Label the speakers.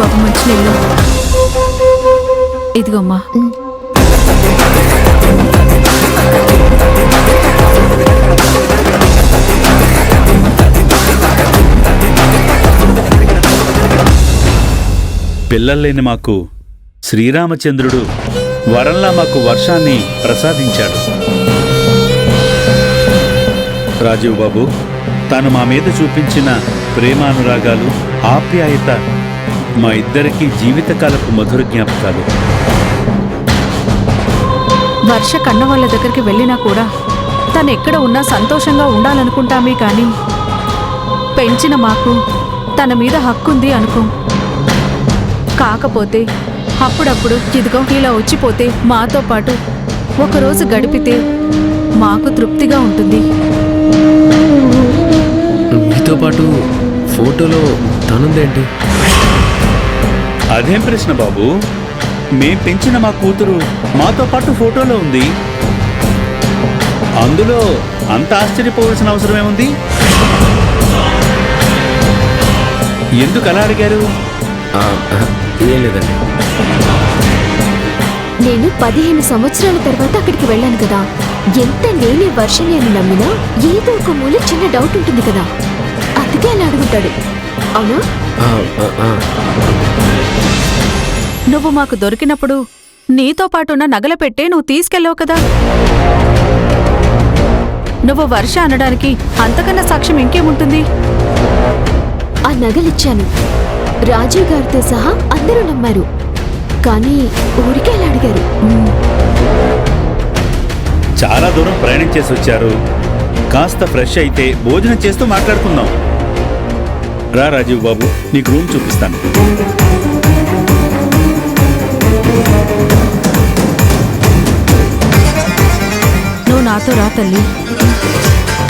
Speaker 1: బాబు మంచినీళ్ళు. ఇదిగోమ్మా.
Speaker 2: పిల్లల్లేని మాకు శ్రీరామచంద్రుడు వరంలా మాకు వర్షాన్ని ప్రసాదించాడు. రాజీవ్ బాబు తాను మా మీద చూపించిన ప్రేమానురాగాలు, ఆప్యాయత మా ఇద్దరికీ జీవితకాలపు మధుర జ్ఞాపకాలు.
Speaker 1: వర్ష కన్న వాళ్ళ దగ్గరికి వెళ్ళినా కూడా తను ఎక్కడ ఉన్నా సంతోషంగా ఉండాలనుకుంటామే కానీ పెంచిన మాకు తన మీద హక్కుంది అనుకో. కాకపోతే అప్పుడప్పుడు ఇదిగో ఇలా వచ్చిపోతే మాతో పాటు ఒకరోజు గడిపితే మాకు తృప్తిగా ఉంటుంది.
Speaker 3: మీతో పాటు ఫోటోలో తనుందేంటి?
Speaker 2: అదేం ప్రశ్న బాబు? మేం పెంచిన మా కూతురు మాతో పాటు ఫోటోలో ఉంది. అందులో అంత ఆశ్చర్యపోవాల్సిన అవసరమేముంది? ఎందుకు అలా అడిగారు?
Speaker 3: ఏం లేదండి.
Speaker 4: నేను 15 సంవత్సరాల తర్వాత అక్కడికి వెళ్ళాను కదా. ఎంత నేనే వర్షం నేను నమ్మినా ఏదో ఒక మూల చిన్న డౌట్ ఉంటుంది కదా, అందుకే అలా అడుగుతాడు. అవునా?
Speaker 1: నువ్వు మాకు దొరికినప్పుడు నీతో పాటున్న నగల పెట్టే నువ్వు తీసుకెళ్ళావు కదా. నువ్వు వర్ష అనడానికి అంతకన్నా సాక్ష్యం ఇంకేముంటుంది?
Speaker 4: ఆ నగలిచ్చాను. రాజీవ్ గారితో సహా అందరూ నమ్మారు, కానీ ఊరికే అలా అడిగారు.
Speaker 2: చాలా దూరం ప్రయాణం చేసి వచ్చారు. కాస్త ఫ్రెష్ అయితే భోజనం చేస్తూ మాట్లాడుకుందాం. రా రాజీవ్ బాబు, నీకు రూమ్ చూపిస్తాను.
Speaker 1: నువ్వు నాతో రా తల్లి.